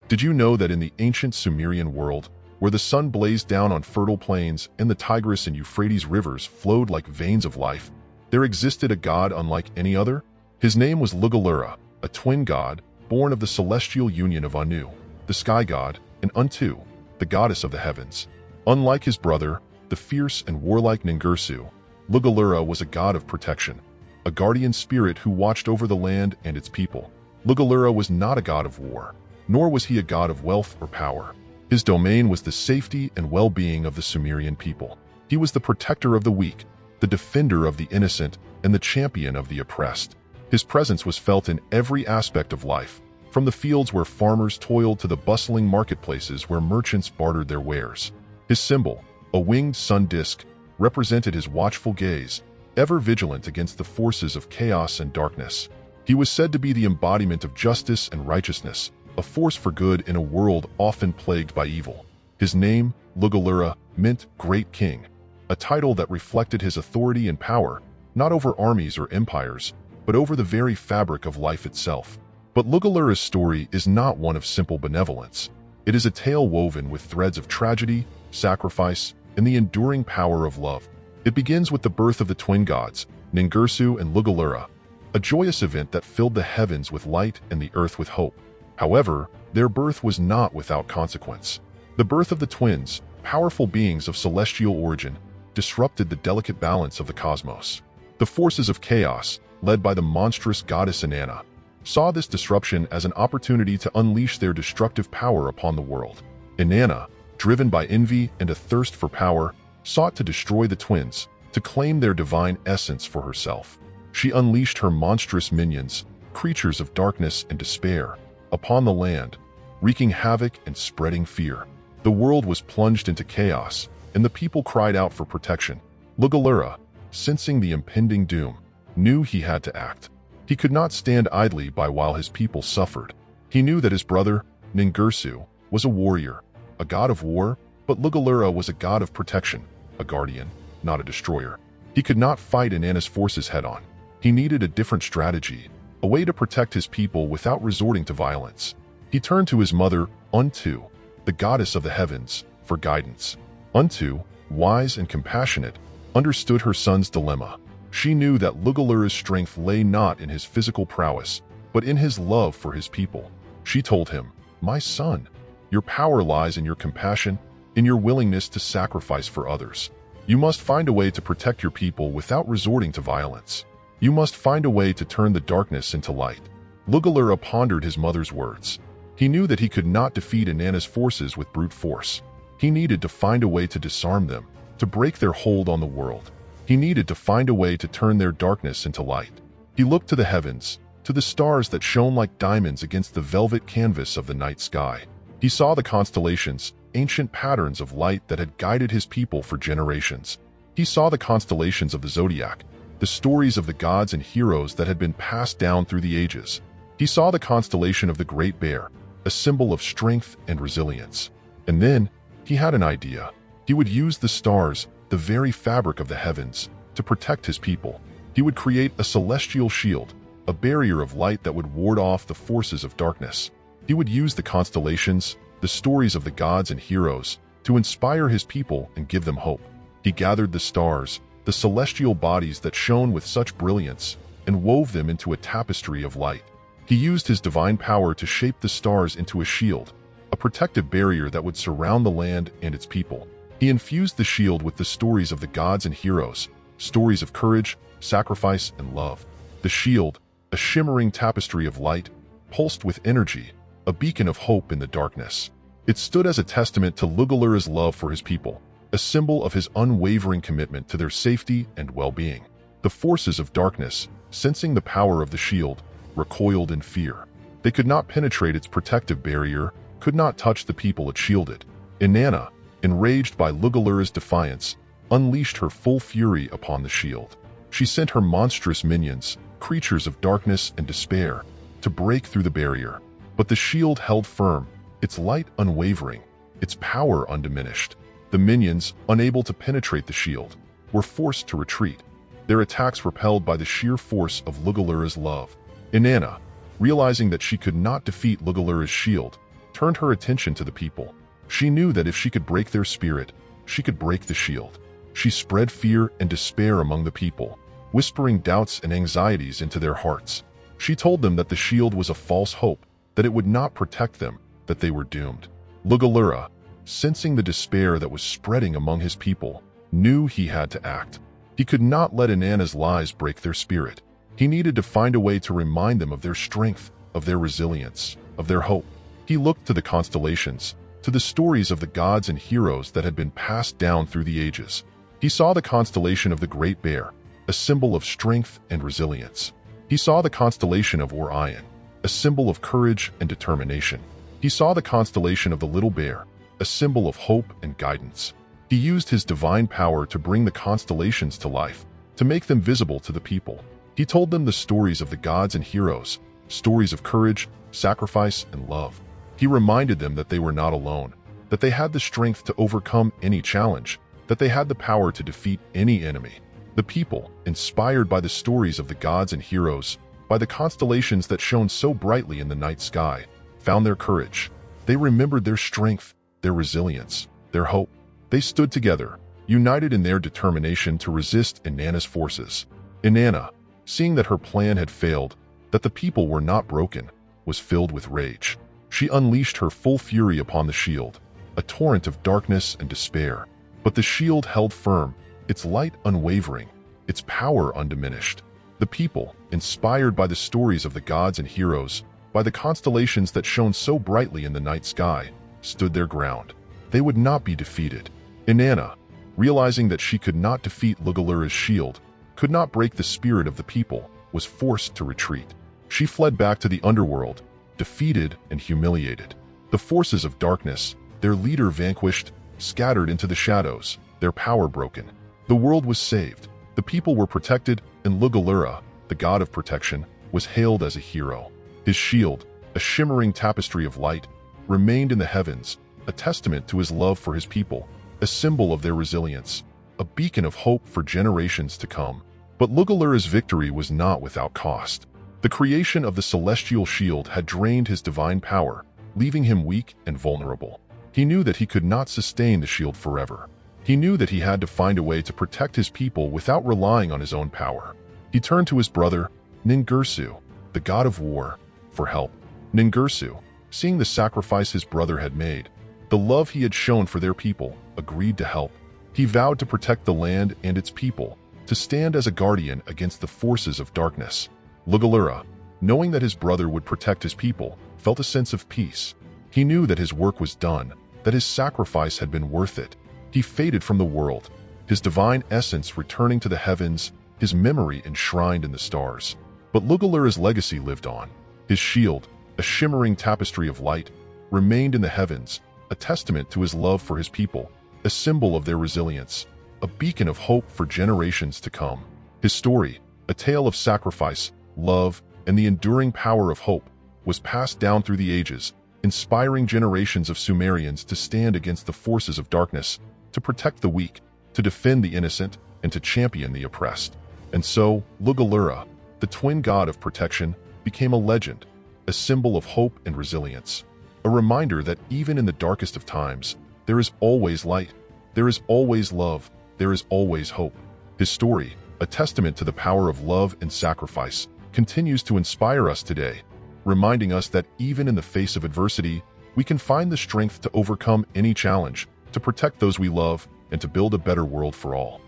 Did you know that in the ancient Sumerian world, where the sun blazed down on fertile plains and the Tigris and Euphrates rivers flowed like veins of life, there existed a god unlike any other? His name was Lugal-irra, a twin god born of the celestial union of Anu, the sky god, and Antu, the goddess of the heavens. Unlike his brother, the fierce and warlike Ningirsu, Lugal-irra was a god of protection, a guardian spirit who watched over the land and its people. Lugal-irra was not a god of war, nor was he a god of wealth or power. His domain was the safety and well-being of the Sumerian people. He was the protector of the weak, the defender of the innocent, and the champion of the oppressed. His presence was felt in every aspect of life, from the fields where farmers toiled to the bustling marketplaces where merchants bartered their wares. His symbol, a winged sun disk, represented his watchful gaze, ever vigilant against the forces of chaos and darkness. He was said to be the embodiment of justice and righteousness, a force for good in a world often plagued by evil. His name, Lugal-irra, meant Great King, a title that reflected his authority and power, not over armies or empires, but over the very fabric of life itself. But Lugal-irra's story is not one of simple benevolence. It is a tale woven with threads of tragedy, sacrifice, and the enduring power of love. It begins with the birth of the twin gods, Ningirsu and Lugal-irra, a joyous event that filled the heavens with light and the earth with hope. However, their birth was not without consequence. The birth of the twins, powerful beings of celestial origin, disrupted the delicate balance of the cosmos. The forces of chaos, led by the monstrous goddess Inanna, saw this disruption as an opportunity to unleash their destructive power upon the world. Inanna, driven by envy and a thirst for power, sought to destroy the twins, to claim their divine essence for herself. She unleashed her monstrous minions, creatures of darkness and despair, upon the land, wreaking havoc and spreading fear. The world was plunged into chaos, and the people cried out for protection. Lugal-irra, sensing the impending doom, knew he had to act. He could not stand idly by while his people suffered. He knew that his brother, Ningirsu, was a warrior, a god of war, but Lugal-irra was a god of protection, a guardian, not a destroyer. He could not fight Inanna's forces head-on. He needed a different strategy, a way to protect his people without resorting to violence. He turned to his mother, Antu, the goddess of the heavens, for guidance. Antu, wise and compassionate, understood her son's dilemma. She knew that Lugal-irra's strength lay not in his physical prowess, but in his love for his people. She told him, "My son, your power lies in your compassion, in your willingness to sacrifice for others. You must find a way to protect your people without resorting to violence. You must find a way to turn the darkness into light." Lugal-irra pondered his mother's words. He knew that he could not defeat Inanna's forces with brute force. He needed to find a way to disarm them, to break their hold on the world. He needed to find a way to turn their darkness into light. He looked to the heavens, to the stars that shone like diamonds against the velvet canvas of the night sky. He saw the constellations, ancient patterns of light that had guided his people for generations. He saw the constellations of the zodiac, the stories of the gods and heroes that had been passed down through the ages. He saw the constellation of the Great Bear, a symbol of strength and resilience. And then, he had an idea. He would use the stars, the very fabric of the heavens, to protect his people. He would create a celestial shield, a barrier of light that would ward off the forces of darkness. He would use the constellations, the stories of the gods and heroes, to inspire his people and give them hope. He gathered the stars, the celestial bodies that shone with such brilliance, and wove them into a tapestry of light. He used his divine power to shape the stars into a shield, a protective barrier that would surround the land and its people. He infused the shield with the stories of the gods and heroes, stories of courage, sacrifice, and love. The shield, a shimmering tapestry of light, pulsed with energy, a beacon of hope in the darkness. It stood as a testament to Lugal-irra's love for his people, a symbol of his unwavering commitment to their safety and well-being. The forces of darkness, sensing the power of the shield, recoiled in fear. They could not penetrate its protective barrier, could not touch the people it shielded. Inanna, enraged by Lugal-irra's defiance, unleashed her full fury upon the shield. She sent her monstrous minions, creatures of darkness and despair, to break through the barrier. But the shield held firm, its light unwavering, its power undiminished. The minions, unable to penetrate the shield, were forced to retreat, their attacks repelled by the sheer force of Lugal-irra's love. Inanna, realizing that she could not defeat Lugal-irra's shield, turned her attention to the people. She knew that if she could break their spirit, she could break the shield. She spread fear and despair among the people, whispering doubts and anxieties into their hearts. She told them that the shield was a false hope, that it would not protect them, that they were doomed. Lugal-irra, sensing the despair that was spreading among his people, knew he had to act. He could not let Inanna's lies break their spirit. He needed to find a way to remind them of their strength, of their resilience, of their hope. He looked to the constellations, to the stories of the gods and heroes that had been passed down through the ages. He saw the constellation of the Great Bear, a symbol of strength and resilience. He saw the constellation of Orion, a symbol of courage and determination. He saw the constellation of the Little Bear, a symbol of hope and guidance. He used his divine power to bring the constellations to life, to make them visible to the people. He told them the stories of the gods and heroes, stories of courage, sacrifice, and love. He reminded them that they were not alone, that they had the strength to overcome any challenge, that they had the power to defeat any enemy. The people, inspired by the stories of the gods and heroes, by the constellations that shone so brightly in the night sky, found their courage. They remembered their strength, their resilience, their hope. They stood together, united in their determination to resist Inanna's forces. Inanna, seeing that her plan had failed, that the people were not broken, was filled with rage. She unleashed her full fury upon the shield, a torrent of darkness and despair. But the shield held firm, its light unwavering, its power undiminished. The people, inspired by the stories of the gods and heroes, by the constellations that shone so brightly in the night sky, stood their ground. They would not be defeated. Inanna, realizing that she could not defeat Lugal-irra's shield, could not break the spirit of the people, was forced to retreat. She fled back to the underworld, defeated and humiliated. The forces of darkness, their leader vanquished, scattered into the shadows, their power broken. The world was saved, the people were protected, and Lugal-irra, the god of protection, was hailed as a hero. His shield, a shimmering tapestry of light, remained in the heavens, a testament to his love for his people, a symbol of their resilience, a beacon of hope for generations to come. But Lugal-irra's victory was not without cost. The creation of the celestial shield had drained his divine power, leaving him weak and vulnerable. He knew that he could not sustain the shield forever. He knew that he had to find a way to protect his people without relying on his own power. He turned to his brother, Ningirsu, the god of war, for help. Ningirsu, seeing the sacrifice his brother had made, the love he had shown for their people, agreed to help. He vowed to protect the land and its people, to stand as a guardian against the forces of darkness. Lugal-irra, knowing that his brother would protect his people, felt a sense of peace. He knew that his work was done, that his sacrifice had been worth it. He faded from the world, his divine essence returning to the heavens, his memory enshrined in the stars. But Lugal-irra's legacy lived on. His shield, a shimmering tapestry of light, remained in the heavens, a testament to his love for his people, a symbol of their resilience, a beacon of hope for generations to come. His story, a tale of sacrifice, love, and the enduring power of hope, was passed down through the ages, inspiring generations of Sumerians to stand against the forces of darkness, to protect the weak, to defend the innocent, and to champion the oppressed. And so, Lugal-irra, the twin god of protection, became a legend, a symbol of hope and resilience, a reminder that even in the darkest of times, there is always light, there is always love, there is always hope. His story, a testament to the power of love and sacrifice, continues to inspire us today, reminding us that even in the face of adversity, we can find the strength to overcome any challenge, to protect those we love, and to build a better world for all.